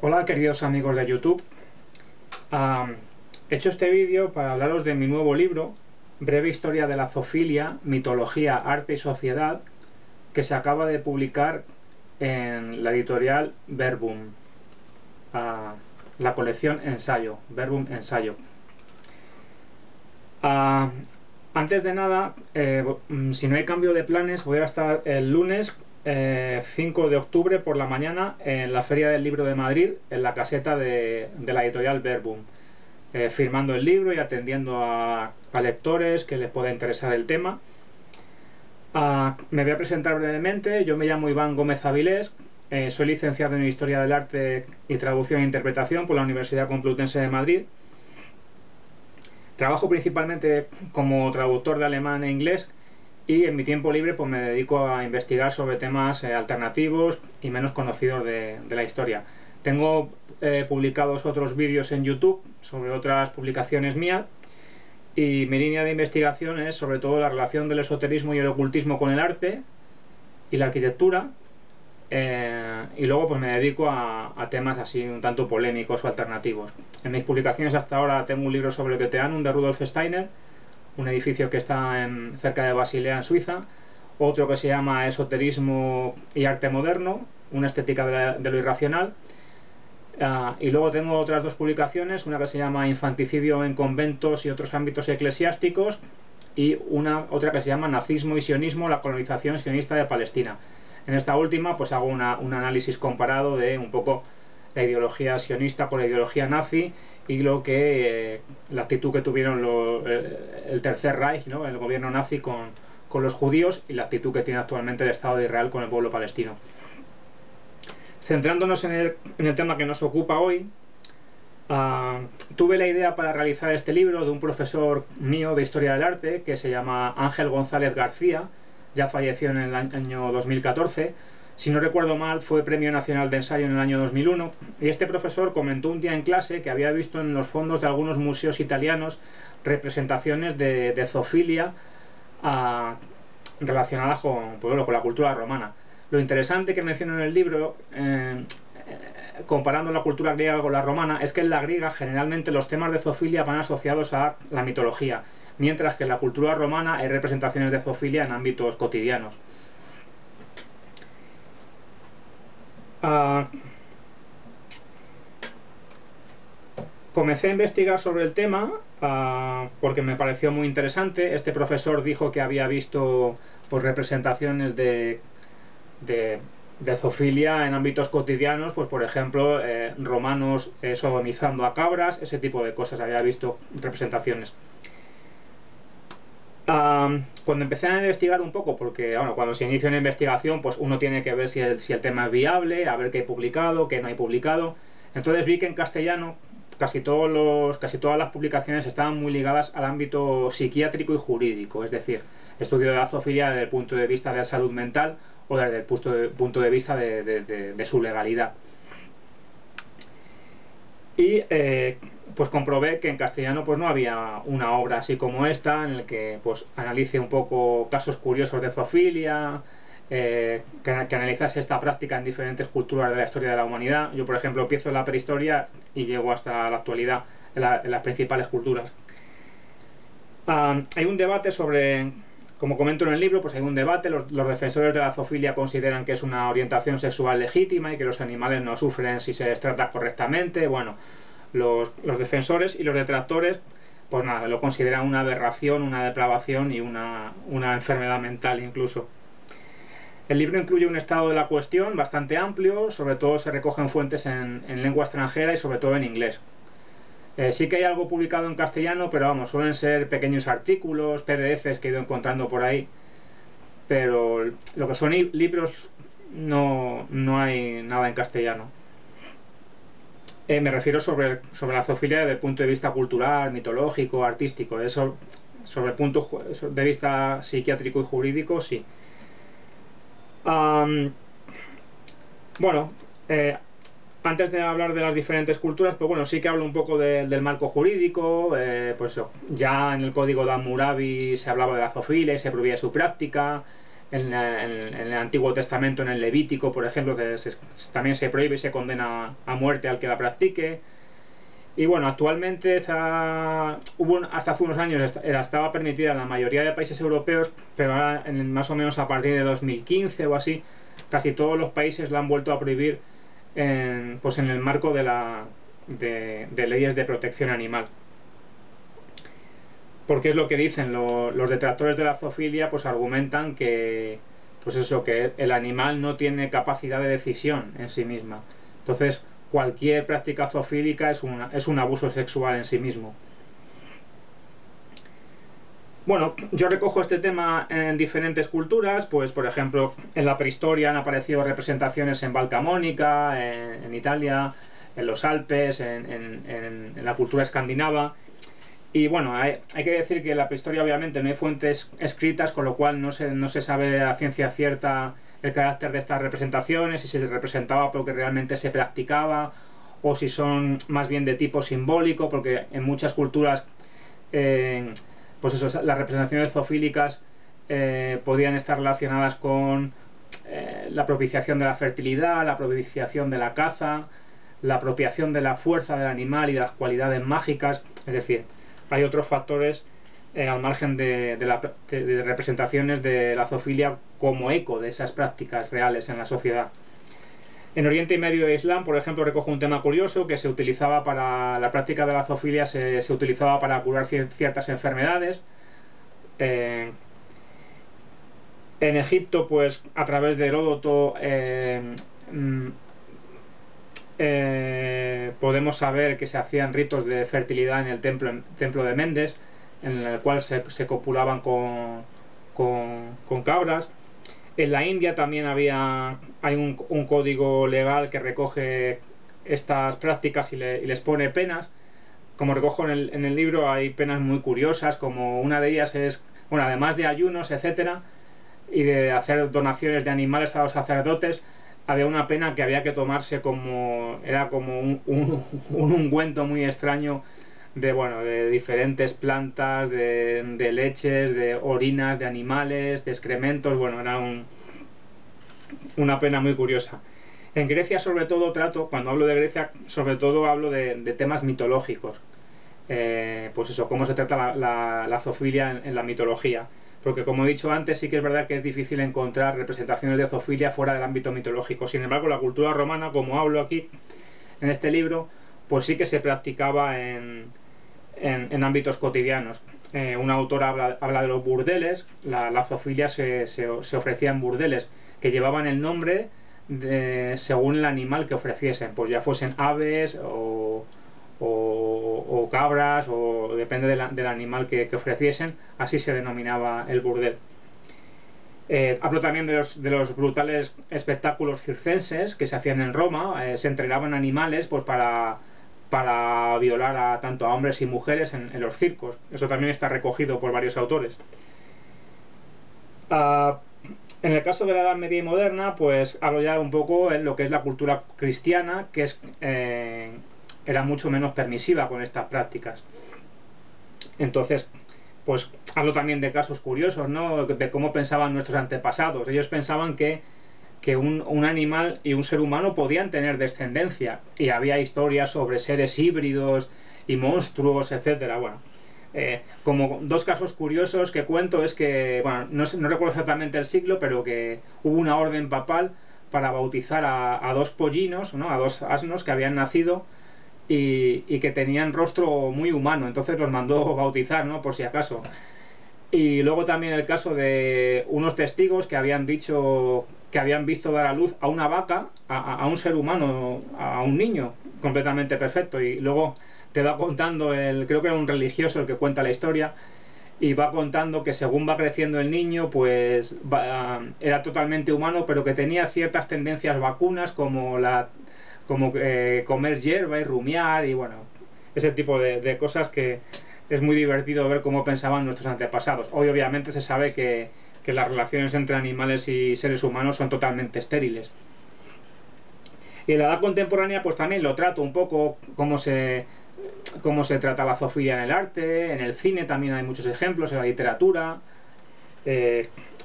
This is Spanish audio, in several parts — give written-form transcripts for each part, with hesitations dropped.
Hola queridos amigos de YouTube. He hecho este vídeo para hablaros de mi nuevo libro, Breve Historia de la Zoofilia, Mitología, Arte y Sociedad, que se acaba de publicar en la editorial Verbum, la colección Ensayo, Verbum Ensayo. Antes de nada, si no hay cambio de planes, voy a estar el lunes 5 de octubre por la mañana en la Feria del Libro de Madrid, en la caseta de la editorial Verbum, firmando el libro y atendiendo a lectores que les pueda interesar el tema. Me voy a presentar brevemente. Yo me llamo Iván Gómez Avilés, soy licenciado en Historia del Arte y Traducción e Interpretación por la Universidad Complutense de Madrid. Trabajo principalmente como traductor de alemán e inglés y en mi tiempo libre pues me dedico a investigar sobre temas alternativos y menos conocidos de la historia. Tengo publicados otros vídeos en YouTube sobre otras publicaciones mías y mi línea de investigación es sobre todo la relación del esoterismo y el ocultismo con el arte y la arquitectura. Y luego pues me dedico a temas así un tanto polémicos o alternativos. En mis publicaciones hasta ahora tengo un libro sobre el Goetheanum de Rudolf Steiner, un edificio que está cerca de Basilea, en Suiza. Otro que se llama Esoterismo y Arte Moderno, una estética de lo irracional. Y luego tengo otras dos publicaciones, una que se llama Infanticidio en conventos y otros ámbitos eclesiásticos, y otra que se llama Nazismo y sionismo, la colonización sionista de Palestina. En esta última pues hago un análisis comparado de un poco la ideología sionista con la ideología nazi y la actitud que tuvieron el Tercer Reich, ¿no?, el gobierno nazi con los judíos, y la actitud que tiene actualmente el Estado de Israel con el pueblo palestino. Centrándonos en el tema que nos ocupa hoy, tuve la idea para realizar este libro de un profesor mío de Historia del Arte que se llama Ángel González García. Ya falleció en el año 2014, si no recuerdo mal fue Premio Nacional de Ensayo en el año 2001, y este profesor comentó un día en clase que había visto en los fondos de algunos museos italianos representaciones de zoofilia relacionadas con la cultura romana. Lo interesante que menciono en el libro, comparando la cultura griega con la romana, es que en la griega generalmente los temas de zoofilia van asociados a la mitología, mientras que en la cultura romana hay representaciones de zoofilia en ámbitos cotidianos. Comencé a investigar sobre el tema porque me pareció muy interesante. Este profesor dijo que había visto pues, representaciones de zoofilia en ámbitos cotidianos, pues por ejemplo romanos sodomizando a cabras, ese tipo de cosas, había visto representaciones. Cuando empecé a investigar un poco, porque bueno, cuando se inicia una investigación pues uno tiene que ver si el tema es viable, a ver qué hay publicado, qué no hay publicado. Entonces vi que en castellano casi todas las publicaciones estaban muy ligadas al ámbito psiquiátrico y jurídico, es decir, estudio de la zoofilia desde el punto de vista de la salud mental o desde el punto de vista de su legalidad. Y pues comprobé que en castellano pues no había una obra así como esta en la que pues analice un poco casos curiosos de zoofilia, que analizase esta práctica en diferentes culturas de la historia de la humanidad. Yo por ejemplo empiezo en la prehistoria y llego hasta la actualidad en las principales culturas. Hay un debate sobre, como comento en el libro, pues hay un debate. Los defensores de la zoofilia consideran que es una orientación sexual legítima y que los animales no sufren si se les trata correctamente. Bueno, los defensores y los detractores pues nada, lo consideran una aberración, una depravación y una enfermedad mental incluso. El libro incluye un estado de la cuestión bastante amplio, sobre todo se recogen fuentes en lengua extranjera y sobre todo en inglés. Sí que hay algo publicado en castellano, pero vamos, suelen ser pequeños artículos, PDFs que he ido encontrando por ahí, pero lo que son libros no hay nada en castellano. Me refiero sobre la zoofilia desde el punto de vista cultural, mitológico, artístico. Eso, sobre el punto de vista psiquiátrico y jurídico, sí. Bueno, antes de hablar de las diferentes culturas, pues bueno, sí que hablo un poco del marco jurídico. Pues ya en el código de Hammurabi se hablaba de la zoofilia y se prohibía su práctica. en el Antiguo Testamento, en el Levítico, por ejemplo, también se prohíbe y se condena a muerte al que la practique. Y bueno, actualmente hasta hace unos años estaba permitida en la mayoría de países europeos, pero ahora más o menos a partir de 2015 o así, casi todos los países la han vuelto a prohibir pues en el marco de leyes de protección animal. Porque es lo que dicen los detractores de la zoofilia, pues argumentan que, pues eso, que el animal no tiene capacidad de decisión en sí misma. Entonces, cualquier práctica zoofílica es un abuso sexual en sí mismo. Bueno, yo recojo este tema en diferentes culturas, pues por ejemplo, en la prehistoria han aparecido representaciones en Valcamónica, en Italia, en los Alpes, en la cultura escandinava. Y bueno, hay que decir que en la prehistoria obviamente no hay fuentes escritas, con lo cual no se sabe a ciencia cierta el carácter de estas representaciones, si se representaba porque realmente se practicaba, o si son más bien de tipo simbólico, porque en muchas culturas pues eso, las representaciones zoofílicas podían estar relacionadas con la propiciación de la fertilidad, la propiciación de la caza, la apropiación de la fuerza del animal y de las cualidades mágicas. Es decir, hay otros factores al margen de representaciones de la zoofilia como eco de esas prácticas reales en la sociedad. En Oriente Medio e Islam, por ejemplo, recojo un tema curioso que se utilizaba para la práctica de la zoofilia, se utilizaba para curar ciertas enfermedades. En Egipto, pues a través de Heródoto podemos saber que se hacían ritos de fertilidad en el templo de Mendes, en el cual se copulaban con cabras. En la India también hay un código legal que recoge estas prácticas y les pone penas. Como recojo en el libro, hay penas muy curiosas, como una de ellas es, bueno, además de ayunos, etcétera, y de hacer donaciones de animales a los sacerdotes, había una pena que había que tomarse era como un ungüento muy extraño de diferentes plantas, de leches, de orinas de animales, de excrementos. Bueno, era una pena muy curiosa. En Grecia, sobre todo, cuando hablo de Grecia, sobre todo hablo de temas mitológicos. Pues eso, cómo se trata la zoofilia en la mitología. Porque, como he dicho antes, sí que es verdad que es difícil encontrar representaciones de zoofilia fuera del ámbito mitológico. Sin embargo, la cultura romana, como hablo aquí en este libro, pues sí que se practicaba en ámbitos cotidianos. Un autor habla de los burdeles. La zoofilia se ofrecía en burdeles que llevaban el nombre según el animal que ofreciesen, pues ya fuesen aves o cabras, o depende del animal que ofreciesen, así se denominaba el burdel. Hablo también de los brutales espectáculos circenses que se hacían en Roma. Se entrenaban animales pues para violar tanto a hombres y mujeres en los circos. Eso también está recogido por varios autores. En el caso de la Edad Media y Moderna, pues hablo ya un poco en lo que es la cultura cristiana, que era mucho menos permisiva con estas prácticas. Entonces, pues hablo también de casos curiosos, ¿no? De cómo pensaban nuestros antepasados. Ellos pensaban que un animal y un ser humano podían tener descendencia, y había historias sobre seres híbridos y monstruos, etcétera. Bueno, como dos casos curiosos que cuento es que, bueno, no recuerdo exactamente el siglo, pero que hubo una orden papal para bautizar a dos pollinos, ¿no? A dos asnos que habían nacido y que tenían rostro muy humano. Entonces los mandó bautizar, ¿no? Por si acaso. Y luego también el caso de unos testigos que habían dicho que habían visto dar a luz a una vaca, a un ser humano, a un niño completamente perfecto. Y luego te va contando, creo que era un religioso el que cuenta la historia, y va contando que según va creciendo el niño, pues era totalmente humano, pero que tenía ciertas tendencias vacunas, como comer hierba y rumiar, y bueno, ese tipo de cosas que es muy divertido ver cómo pensaban nuestros antepasados. Hoy obviamente se sabe que las relaciones entre animales y seres humanos son totalmente estériles. Y en la edad contemporánea pues también lo trato un poco, cómo se trata la zoofilia en el arte, en el cine también hay muchos ejemplos, en la literatura.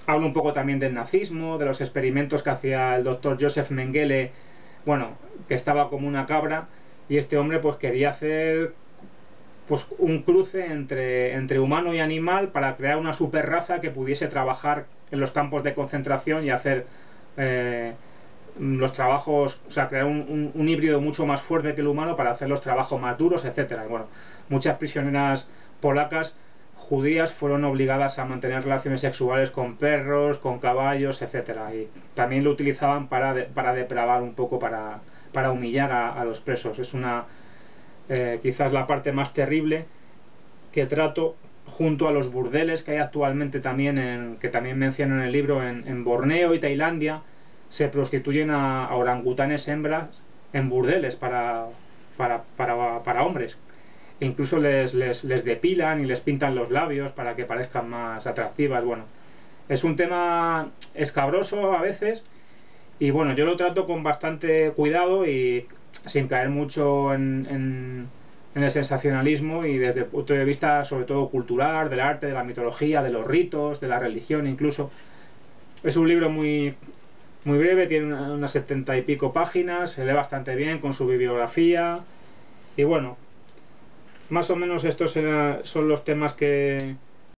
Hablo un poco también del nazismo, de los experimentos que hacía el doctor Joseph Mengele, bueno, que estaba como una cabra, y este hombre pues quería hacer pues un cruce entre humano y animal para crear una super raza que pudiese trabajar en los campos de concentración y hacer eh, los trabajos, o sea, crear un híbrido mucho más fuerte que el humano para hacer los trabajos más duros, etcétera. Bueno, muchas prisioneras polacas judías fueron obligadas a mantener relaciones sexuales con perros, con caballos, etcétera. Y también lo utilizaban para depravar un poco, para humillar a los presos. Es una quizás la parte más terrible que trato, junto a los burdeles que hay actualmente también, que también menciono en el libro, en Borneo y Tailandia. Se prostituyen a orangutanes hembras en burdeles para hombres. E incluso les depilan y les pintan los labios para que parezcan más atractivas. Bueno, es un tema escabroso a veces, y bueno, yo lo trato con bastante cuidado y sin caer mucho en el sensacionalismo, y desde el punto de vista sobre todo cultural, del arte, de la mitología, de los ritos, de la religión incluso. Es un libro muy breve, tiene unas 70 y pico páginas, se lee bastante bien con su bibliografía, y bueno, más o menos estos son los temas